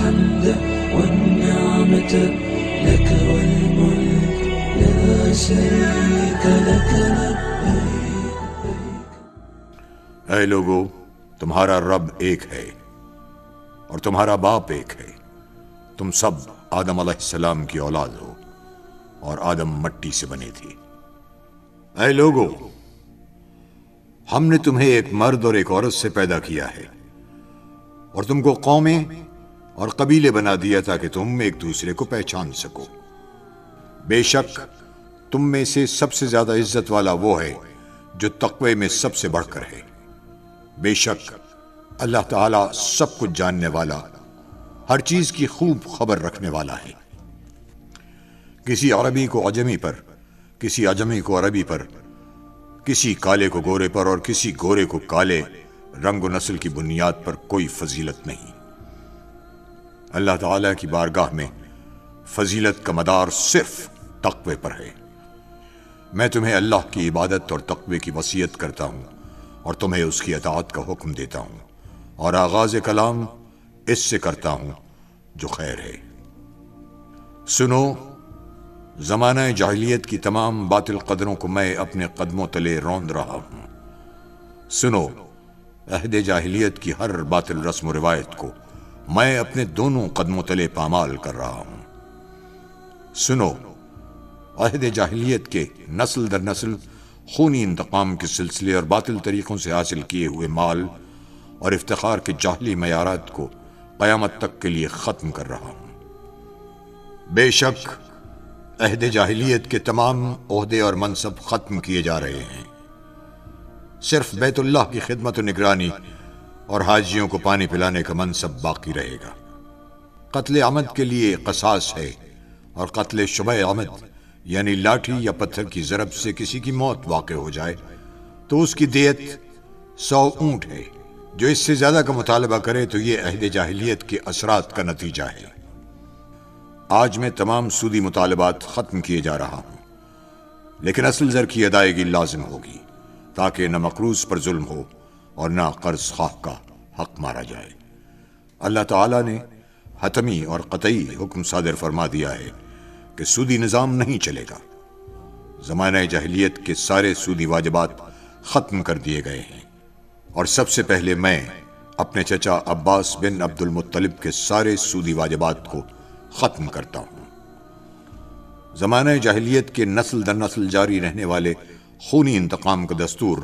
الحمد والنعمة لك والملك لا شريك لك اے لوگو، تمہارا رب ایک ہے اور تمہارا باپ ایک ہے۔ تم سب آدم علیہ السلام کی اولاد ہو اور آدم مٹی سے بنے تھے۔ اے لوگو، ہم نے تمہیں ایک مرد اور ایک عورت سے پیدا کیا ہے اور تم کو قومیں اور قبیلے بنا دیا تاکہ تم ایک دوسرے کو پہچان سکو۔ بے شک تم میں سے سب سے زیادہ عزت والا وہ ہے جو تقوی میں سب سے بڑھ کر ہے۔ بے شک اللہ تعالیٰ سب کچھ جاننے والا، ہر چیز کی خوب خبر رکھنے والا ہے۔ کسی عربی کو عجمی پر، کسی عجمی کو عربی پر، کسی کالے کو گورے پر اور کسی گورے کو کالے رنگ و نسل کی بنیاد پر کوئی فضیلت نہیں۔ اللہ تعالیٰ کی بارگاہ میں فضیلت کا مدار صرف تقوی پر ہے۔ میں تمہیں اللہ کی عبادت اور تقوی کی وصیت کرتا ہوں اور تمہیں اس کی اطاعت کا حکم دیتا ہوں، اور آغاز کلام اس سے کرتا ہوں جو خیر ہے۔ سنو، زمانہ جاہلیت کی تمام باطل قدروں کو میں اپنے قدموں تلے روند رہا ہوں۔ سنو، عہد جاہلیت کی ہر باطل رسم و روایت کو میں اپنے دونوں قدموں تلے پامال کر رہا ہوں۔ سنو، عہد جاہلیت کے نسل در نسل خونی انتقام کے سلسلے اور باطل طریقوں سے حاصل کیے ہوئے مال اور افتخار کے جاہلی معیارات کو قیامت تک کے لیے ختم کر رہا ہوں۔ بے شک عہد جاہلیت کے تمام عہدے اور منصب ختم کیے جا رہے ہیں، صرف بیت اللہ کی خدمت و نگرانی اور حاجیوں کو پانی پلانے کا منصب باقی رہے گا۔ قتل عمد کے لیے قصاص ہے، اور قتل شبہ عمد یعنی لاٹھی یا پتھر کی ضرب سے کسی کی موت واقع ہو جائے تو اس کی دیت 100 اونٹ ہے۔ جو اس سے زیادہ کا مطالبہ کرے تو یہ عہد جاہلیت کے اثرات کا نتیجہ ہے۔ آج میں تمام سودی مطالبات ختم کیے جا رہا ہوں، لیکن اصل زر کی ادائیگی لازم ہوگی تاکہ نہ مقروض پر ظلم ہو اور نہ قرض خواہ کا حق مارا جائے۔ اللہ تعالیٰ نے حتمی اور قطعی حکم صادر فرما دیا ہے کہ سودی نظام نہیں چلے گا۔ زمانہ جاہلیت کے سارے سودی واجبات ختم کر دیے گئے ہیں، اور سب سے پہلے میں اپنے چچا عباس بن عبد المطلب کے سارے سودی واجبات کو ختم کرتا ہوں۔ زمانہ جاہلیت کے نسل در نسل جاری رہنے والے خونی انتقام کا دستور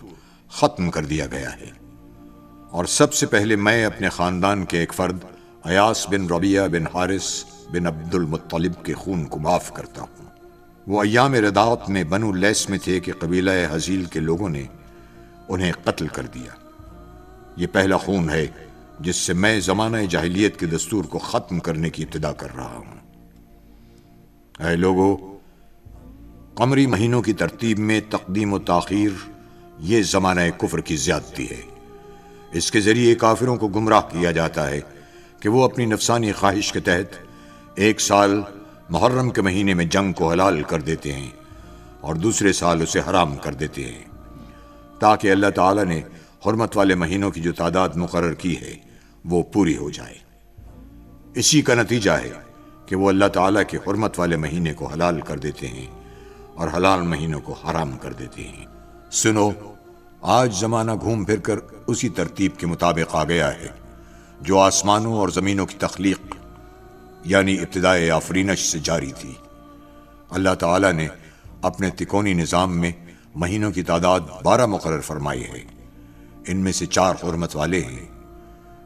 ختم کر دیا گیا ہے، اور سب سے پہلے میں اپنے خاندان کے ایک فرد ایاس بن ربیعہ بن حارث بن عبد المطلب کے خون کو معاف کرتا ہوں۔ وہ ایام رداعت میں بنو لیس میں تھے کہ قبیلہ حزیل کے لوگوں نے انہیں قتل کر دیا۔ یہ پہلا خون ہے جس سے میں زمانہ جاہلیت کے دستور کو ختم کرنے کی ابتدا کر رہا ہوں۔ اے لوگو، قمری مہینوں کی ترتیب میں تقدیم و تاخیر یہ زمانہ کفر کی زیادتی ہے۔ اس کے ذریعے کافروں کو گمراہ کیا جاتا ہے کہ وہ اپنی نفسانی خواہش کے تحت ایک سال محرم کے مہینے میں جنگ کو حلال کر دیتے ہیں اور دوسرے سال اسے حرام کر دیتے ہیں، تاکہ اللہ تعالیٰ نے حرمت والے مہینوں کی جو تعداد مقرر کی ہے وہ پوری ہو جائے۔ اسی کا نتیجہ ہے کہ وہ اللہ تعالیٰ کے حرمت والے مہینے کو حلال کر دیتے ہیں اور حلال مہینوں کو حرام کر دیتے ہیں۔ سنو، آج زمانہ گھوم پھر کر اسی ترتیب کے مطابق آ گیا ہے جو آسمانوں اور زمینوں کی تخلیق یعنی ابتدائے آفرینش سے جاری تھی۔ اللہ تعالیٰ نے اپنے تکونی نظام میں مہینوں کی تعداد 12 مقرر فرمائی ہے۔ ان میں سے 4 حرمت والے ہیں۔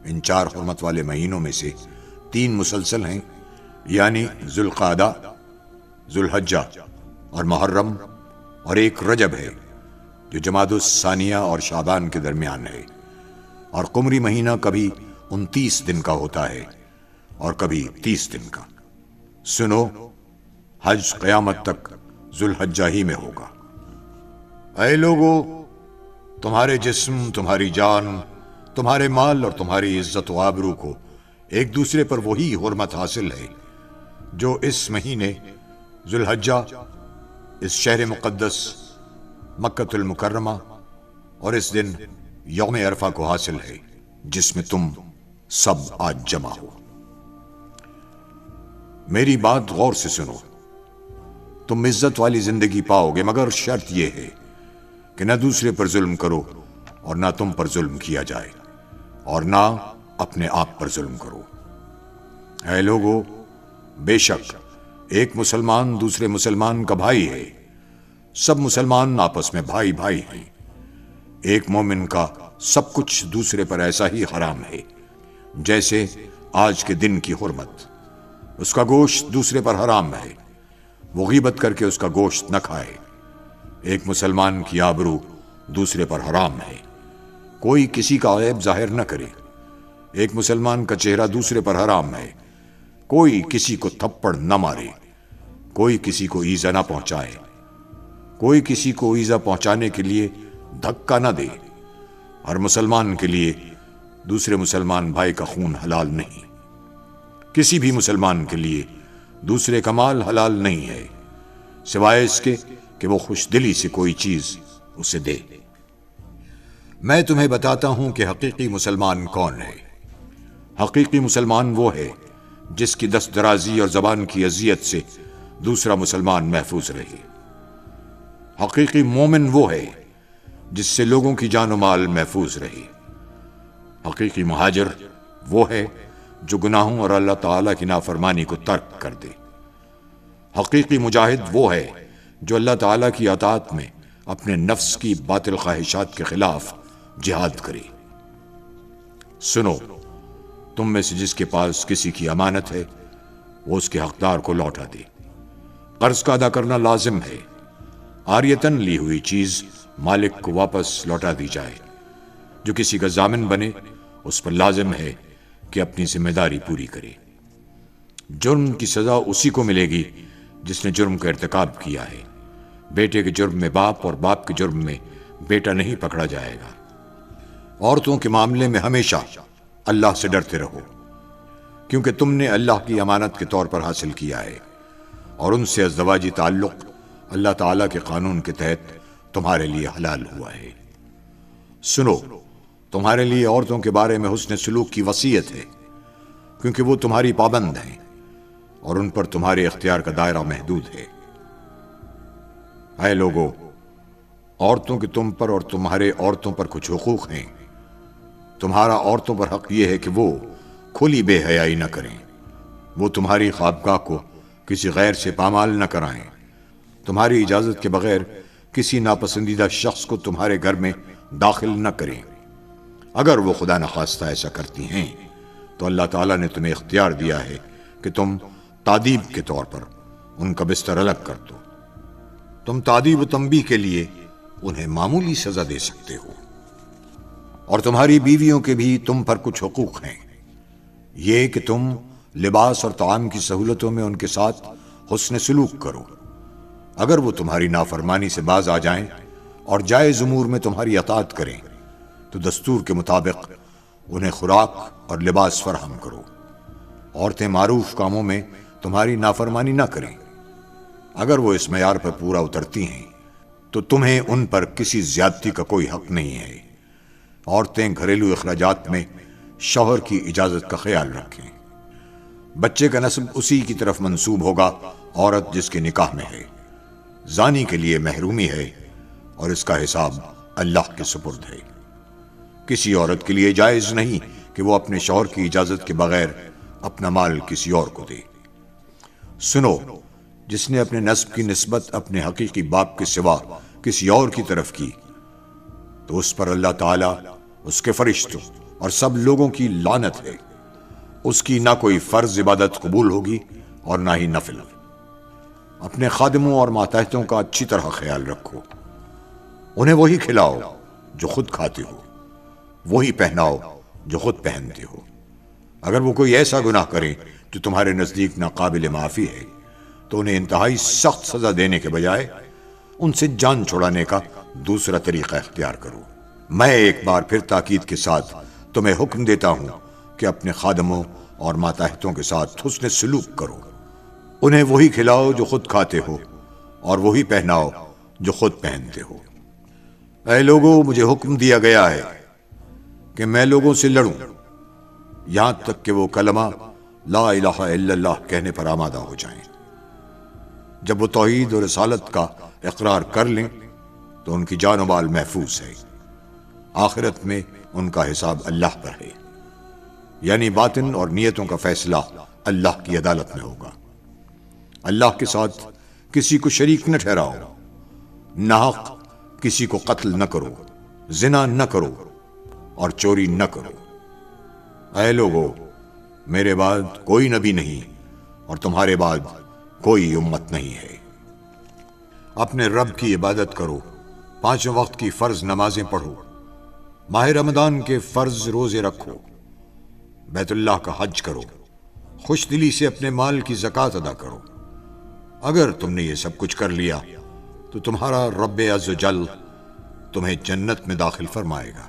ان 4 حرمت والے مہینوں میں سے 3 مسلسل ہیں، یعنی ذوالقعدہ، ذوالحجہ اور محرم، اور ایک رجب ہے جو جمادی الثانیہ اور شعبان کے درمیان ہے، اور قمری مہینہ کبھی 29 دن کا ہوتا ہے اور کبھی 30 دن کا۔ سنو، حج قیامت تک ذوالحجہ ہی میں ہوگا۔ اے لوگو، تمہارے جسم، تمہاری جان، تمہارے مال اور تمہاری عزت و آبرو کو ایک دوسرے پر وہی حرمت حاصل ہے جو اس مہینے ذوالحجہ، اس شہر مقدس مکۃ المکرمہ اور اس دن یوم عرفہ کو حاصل ہے جس میں تم سب آج جمع ہو۔ میری بات غور سے سنو، تم عزت والی زندگی پاؤ گے، مگر شرط یہ ہے کہ نہ دوسرے پر ظلم کرو اور نہ تم پر ظلم کیا جائے، اور نہ اپنے آپ پر ظلم کرو۔ اے لوگو، بے شک ایک مسلمان دوسرے مسلمان کا بھائی ہے، سب مسلمان آپس میں بھائی بھائی ہیں۔ ایک مومن کا سب کچھ دوسرے پر ایسا ہی حرام ہے جیسے آج کے دن کی حرمت۔ اس کا گوشت دوسرے پر حرام ہے، وہ غیبت کر کے اس کا گوشت نہ کھائے۔ ایک مسلمان کی آبرو دوسرے پر حرام ہے، کوئی کسی کا عیب ظاہر نہ کرے۔ ایک مسلمان کا چہرہ دوسرے پر حرام ہے، کوئی کسی کو تھپڑ نہ مارے، کوئی کسی کو ایذا نہ پہنچائے، کوئی کسی کو ایذا پہنچانے کے لیے دھکا نہ دے۔ ہر مسلمان کے لیے دوسرے مسلمان بھائی کا خون حلال نہیں، کسی بھی مسلمان کے لیے دوسرے کا مال حلال نہیں ہے سوائے اس کے کہ وہ خوش دلی سے کوئی چیز اسے دے۔ میں تمہیں بتاتا ہوں کہ حقیقی مسلمان کون ہے۔ حقیقی مسلمان وہ ہے جس کی دست درازی اور زبان کی اذیت سے دوسرا مسلمان محفوظ رہے۔ حقیقی مومن وہ ہے جس سے لوگوں کی جان و مال محفوظ رہے۔ حقیقی مہاجر وہ ہے جو گناہوں اور اللہ تعالیٰ کی نافرمانی کو ترک کر دے۔ حقیقی مجاہد وہ ہے جو اللہ تعالیٰ کی اطاعت میں اپنے نفس کی باطل خواہشات کے خلاف جہاد کرے۔ سنو، تم میں سے جس کے پاس کسی کی امانت ہے وہ اس کے حقدار کو لوٹا دے۔ قرض کا ادا کرنا لازم ہے، عاریتاً لی ہوئی چیز مالک کو واپس لوٹا دی جائے۔ جو کسی کا ضامن بنے اس پر لازم ہے کہ اپنی ذمہ داری پوری کرے۔ جرم کی سزا اسی کو ملے گی جس نے جرم کا ارتکاب کیا ہے۔ بیٹے کے جرم میں باپ اور باپ کے جرم میں بیٹا نہیں پکڑا جائے گا۔ عورتوں کے معاملے میں ہمیشہ اللہ سے ڈرتے رہو، کیونکہ تم نے اللہ کی امانت کے طور پر حاصل کیا ہے، اور ان سے ازدواجی تعلق اللہ تعالیٰ کے قانون کے تحت تمہارے لیے حلال ہوا ہے۔ سنو، تمہارے لیے عورتوں کے بارے میں حسن سلوک کی وصیت ہے، کیونکہ وہ تمہاری پابند ہیں اور ان پر تمہارے اختیار کا دائرہ محدود ہے۔ اے لوگو، عورتوں کے تم پر اور تمہارے عورتوں پر کچھ حقوق ہیں۔ تمہارا عورتوں پر حق یہ ہے کہ وہ کھلی بے حیائی نہ کریں، وہ تمہاری خوابگاہ کو کسی غیر سے پامال نہ کرائیں، تمہاری اجازت کے بغیر کسی ناپسندیدہ شخص کو تمہارے گھر میں داخل نہ کریں۔ اگر وہ خدا نخواستہ ایسا کرتی ہیں تو اللہ تعالیٰ نے تمہیں اختیار دیا ہے کہ تم تادیب کے طور پر ان کا بستر الگ کر دو۔ تم تادیب و تنبیہ کے لیے انہیں معمولی سزا دے سکتے ہو۔ اور تمہاری بیویوں کے بھی تم پر کچھ حقوق ہیں، یہ کہ تم لباس اور طعام کی سہولتوں میں ان کے ساتھ حسن سلوک کرو۔ اگر وہ تمہاری نافرمانی سے باز آ جائیں اور جائز امور میں تمہاری اطاعت کریں تو دستور کے مطابق انہیں خوراک اور لباس فراہم کرو۔ عورتیں معروف کاموں میں تمہاری نافرمانی نہ کریں۔ اگر وہ اس معیار پر پورا اترتی ہیں تو تمہیں ان پر کسی زیادتی کا کوئی حق نہیں ہے۔ عورتیں گھریلو اخراجات میں شوہر کی اجازت کا خیال رکھیں۔ بچے کا نسب اسی کی طرف منسوب ہوگا عورت جس کے نکاح میں ہے۔ زانی کے لیے محرومی ہے اور اس کا حساب اللہ کے سپرد ہے۔ کسی عورت کے لیے جائز نہیں کہ وہ اپنے شوہر کی اجازت کے بغیر اپنا مال کسی اور کو دے۔ سنو، جس نے اپنے نسب کی نسبت اپنے حقیقی باپ کے سوا کسی اور کی طرف کی تو اس پر اللہ تعالیٰ، اس کے فرشتوں اور سب لوگوں کی لعنت ہے۔ اس کی نہ کوئی فرض عبادت قبول ہوگی اور نہ ہی نفل۔ اپنے خادموں اور ماتحتوں کا اچھی طرح خیال رکھو۔ انہیں وہی کھلاؤ جو خود کھاتے ہو، وہی پہناؤ جو خود پہنتے ہو۔ اگر وہ کوئی ایسا گناہ کریں جو تمہارے نزدیک ناقابل معافی ہے تو انہیں انتہائی سخت سزا دینے کے بجائے ان سے جان چھڑانے کا دوسرا طریقہ اختیار کرو۔ میں ایک بار پھر تاکید کے ساتھ تمہیں حکم دیتا ہوں کہ اپنے خادموں اور ماتحتوں کے ساتھ حسن سلوک کرو۔ انہیں وہی کھلاؤ جو خود کھاتے ہو اور وہی پہناؤ جو خود پہنتے ہو۔ اے لوگو، مجھے حکم دیا گیا ہے کہ میں لوگوں سے لڑوں یہاں تک کہ وہ کلمہ لا الہ الا اللہ کہنے پر آمادہ ہو جائیں۔ جب وہ توحید اور رسالت کا اقرار کر لیں تو ان کی جان و مال محفوظ ہے، آخرت میں ان کا حساب اللہ پر ہے، یعنی باطن اور نیتوں کا فیصلہ اللہ کی عدالت میں ہوگا۔ اللہ کے ساتھ کسی کو شریک نہ ٹھہراؤ، ناحق کسی کو قتل نہ کرو، زنا نہ کرو اور چوری نہ کرو۔ اے لوگو، میرے بعد کوئی نبی نہیں اور تمہارے بعد کوئی امت نہیں ہے۔ اپنے رب کی عبادت کرو، 5 وقت کی فرض نمازیں پڑھو، ماہ رمضان کے فرض روزے رکھو، بیت اللہ کا حج کرو، خوش دلی سے اپنے مال کی زکوٰۃ ادا کرو۔ اگر تم نے یہ سب کچھ کر لیا تو تمہارا رب عز و جل تمہیں جنت میں داخل فرمائے گا۔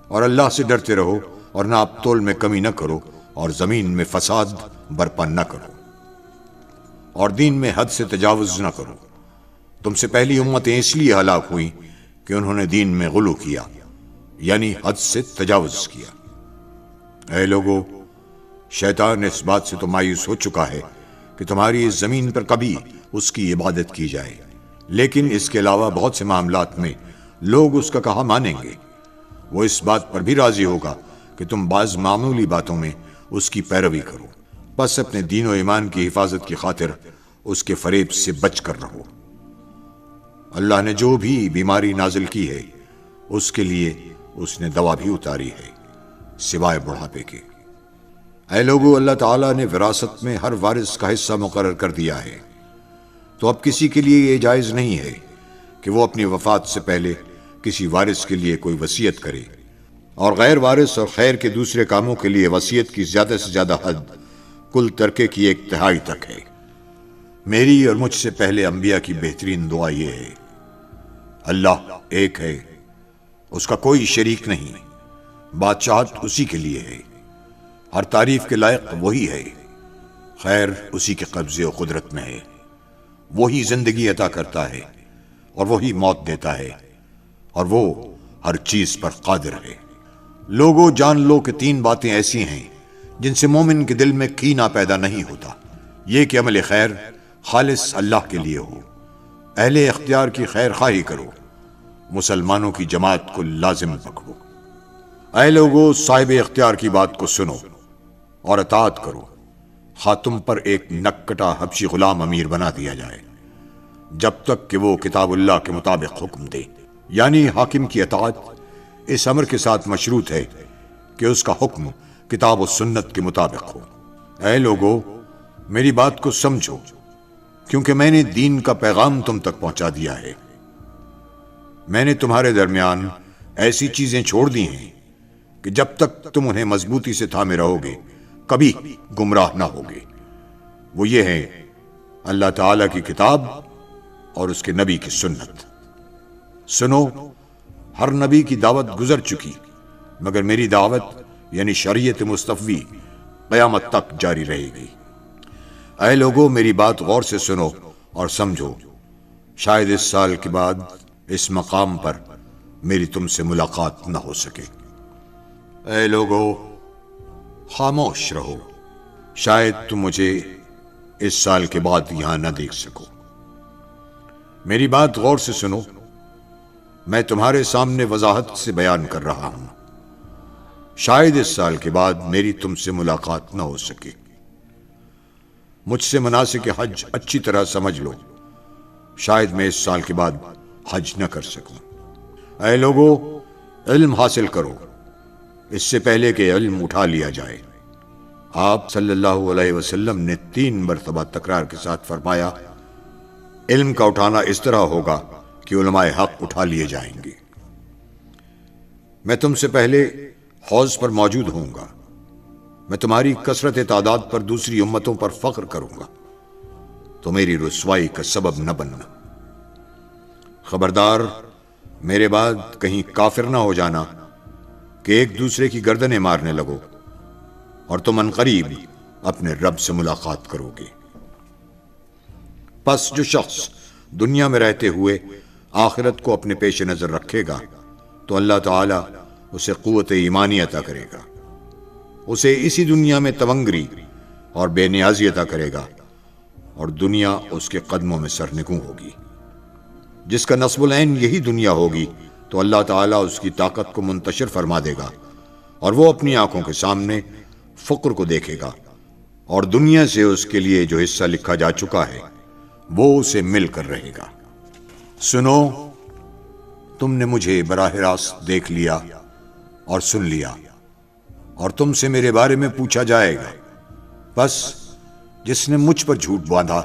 اور اللہ سے ڈرتے رہو اور ناپ تول میں کمی نہ کرو اور زمین میں فساد برپا نہ کرو اور دین میں حد سے تجاوز نہ کرو۔ تم سے پہلی امتیں اس لیے ہلاک ہوئیں کہ انہوں نے دین میں غلو کیا، یعنی حد سے تجاوز کیا۔ اے لوگو، شیطان اس بات سے تو مایوس ہو چکا ہے کہ تمہاری اس زمین پر کبھی اس کی عبادت کی جائے، لیکن اس کے علاوہ بہت سے معاملات میں لوگ اس کا کہا مانیں گے۔ وہ اس بات پر بھی راضی ہوگا کہ تم بعض معمولی باتوں میں اس کی پیروی کرو، بس اپنے دین و ایمان کی حفاظت کی خاطر اس کے فریب سے بچ کر رہو۔ اللہ نے جو بھی بیماری نازل کی ہے اس کے لیے اس نے دوا بھی اتاری ہے، سوائے بڑھاپے کے۔ اے لوگو، اللہ تعالیٰ نے وراثت میں ہر وارث کا حصہ مقرر کر دیا ہے، تو اب کسی کے لیے یہ جائز نہیں ہے کہ وہ اپنی وفات سے پہلے کسی وارث کے لیے کوئی وصیت کرے، اور غیر وارث اور خیر کے دوسرے کاموں کے لیے وصیت کی زیادہ سے زیادہ حد کل ترکے کی 1/3 تک ہے۔ میری اور مجھ سے پہلے انبیاء کی بہترین دعا یہ ہے: اللہ ایک ہے، اس کا کوئی شریک نہیں، بادشاہت اسی کے لیے ہے، ہر تعریف کے لائق وہی ہے، خیر اسی کے قبضے و قدرت میں ہے، وہی زندگی عطا کرتا ہے اور وہی موت دیتا ہے، اور وہ ہر چیز پر قادر ہے۔ لوگوں، جان لو کہ 3 باتیں ایسی ہیں جن سے مومن کے دل میں کینہ پیدا نہیں ہوتا، یہ کہ عمل خیر خالص اللہ کے لیے ہو، اہل اختیار کی خیر خواہی کرو، مسلمانوں کی جماعت کو لازم پکڑو۔ اے لوگو، صاحب اختیار کی بات کو سنو اور اطاعت کرو، خواہ تم پر ایک نکٹا حبشی غلام امیر بنا دیا جائے، جب تک کہ وہ کتاب اللہ کے مطابق حکم دے، یعنی حاکم کی اطاعت اس امر کے ساتھ مشروط ہے کہ اس کا حکم کتاب و سنت کے مطابق ہو۔ اے لوگو، میری بات کو سمجھو، کیونکہ میں نے دین کا پیغام تم تک پہنچا دیا ہے۔ میں نے تمہارے درمیان ایسی چیزیں چھوڑ دی ہیں کہ جب تک تم انہیں مضبوطی سے تھامے رہو گے کبھی گمراہ نہ ہوگے۔ وہ یہ ہے اللہ تعالیٰ کی کتاب اور اس کے نبی کی سنت۔ سنو، ہر نبی کی دعوت گزر چکی، مگر میری دعوت یعنی شریعت مصطفی قیامت تک جاری رہے گی۔ اے لوگو، میری بات غور سے سنو اور سمجھو، شاید اس سال کے بعد اس مقام پر میری تم سے ملاقات نہ ہو سکے۔ اے لوگو، خاموش رہو، شاید تم مجھے اس سال کے بعد یہاں نہ دیکھ سکو۔ میری بات غور سے سنو، میں تمہارے سامنے وضاحت سے بیان کر رہا ہوں، شاید اس سال کے بعد میری تم سے ملاقات نہ ہو سکے۔ مجھ سے مناسک حج اچھی طرح سمجھ لو، شاید میں اس سال کے بعد حج نہ کر سکوں۔ اے لوگو، علم حاصل کرو اس سے پہلے کہ علم اٹھا لیا جائے۔ آپ صلی اللہ علیہ وسلم نے 3 مرتبہ تکرار کے ساتھ فرمایا، علم کا اٹھانا اس طرح ہوگا کہ علماء حق اٹھا لیے جائیں گے۔ میں تم سے پہلے حوض پر موجود ہوں گا، میں تمہاری کثرت تعداد پر دوسری امتوں پر فخر کروں گا، تو میری رسوائی کا سبب نہ بننا۔ خبردار، میرے بعد کہیں کافر نہ ہو جانا کہ ایک دوسرے کی گردنیں مارنے لگو اور تم عنقریب اپنے رب سے ملاقات کرو گے۔ پس جو شخص دنیا میں رہتے ہوئے آخرت کو اپنے پیش نظر رکھے گا تو اللہ تعالیٰ اسے قوت ایمانی عطا کرے گا، اسے اسی دنیا میں تونگری اور بے نیازی عطا کرے گا، اور دنیا اس کے قدموں میں سرنگوں ہوگی۔ جس کا نصب العین یہی دنیا ہوگی تو اللہ تعالیٰ اس کی طاقت کو منتشر فرما دے گا، اور وہ اپنی آنکھوں کے سامنے فقر کو دیکھے گا، اور دنیا سے اس کے لیے جو حصہ لکھا جا چکا ہے وہ اسے مل کر رہے گا۔ سنو، تم نے مجھے براہ راست دیکھ لیا اور سن لیا، اور تم سے میرے بارے میں پوچھا جائے گا۔ بس جس نے مجھ پر جھوٹ باندھا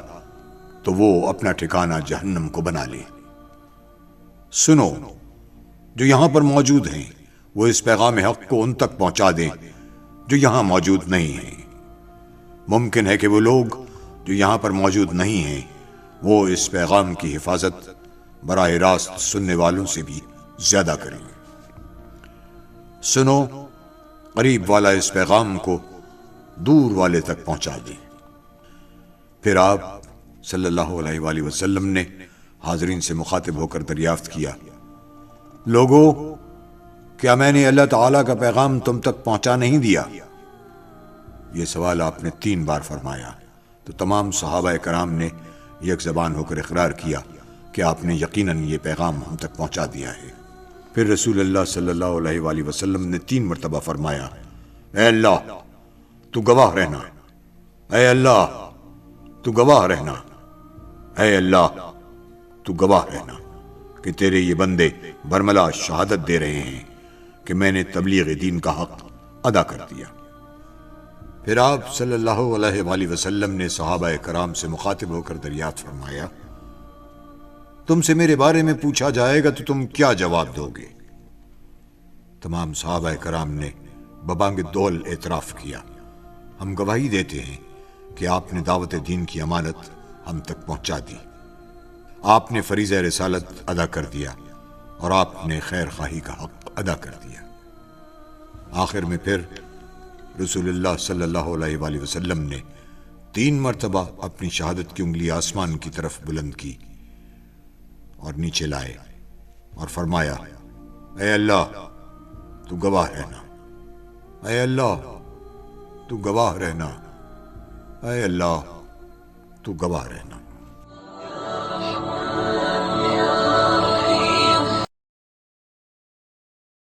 تو وہ اپنا ٹھکانہ جہنم کو بنا لے۔ سنو، جو یہاں پر موجود ہیں وہ اس پیغام حق کو ان تک پہنچا دیں جو یہاں موجود نہیں ہیں۔ ممکن ہے کہ وہ لوگ جو یہاں پر موجود نہیں ہیں وہ اس پیغام کی حفاظت براہ راست سننے والوں سے بھی زیادہ کریں۔ سنو، قریب والا اس پیغام کو دور والے تک پہنچا دے۔ پھر آپ صلی اللہ علیہ وآلہ وسلم نے حاضرین سے مخاطب ہو کر دریافت کیا، لوگو، کیا میں نے اللہ تعالیٰ کا پیغام تم تک پہنچا نہیں دیا؟ یہ سوال آپ نے 3 بار فرمایا تو تمام صحابہ کرام نے یک زبان ہو کر اقرار کیا کہ آپ نے یقیناً یہ پیغام ہم تک پہنچا دیا ہے۔ پھر رسول اللہ صلی اللہ علیہ وآلہ وسلم نے 3 مرتبہ فرمایا، اے اللہ تو گواہ رہنا، اے اللہ تو گواہ رہنا، اے اللہ تو گواہ رہنا کہ تیرے یہ بندے برملا شہادت دے رہے ہیں کہ میں نے تبلیغ دین کا حق ادا کر دیا۔ پھر آپ صلی اللہ علیہ وآلہ وسلم نے صحابہ کرام سے مخاطب ہو کر دریافت فرمایا، تم سے میرے بارے میں پوچھا جائے گا تو تم کیا جواب دو گے؟ تمام صحابہ کرام نے ببانگ دول اعتراف کیا، ہم گواہی دیتے ہیں کہ آپ نے دعوت دین کی امانت ہم تک پہنچا دی، آپ نے فریضہ رسالت ادا کر دیا، اور آپ نے خیر خواہی کا حق ادا کر دیا۔ آخر میں پھر رسول اللہ صلی اللہ علیہ وآلہ وسلم نے 3 مرتبہ اپنی شہادت کی انگلی آسمان کی طرف بلند کی اور نیچے لائے اور فرمایا، اے اللہ تو گواہ رہنا، اے اللہ تو گواہ رہنا، اے اللہ تو گواہ رہنا۔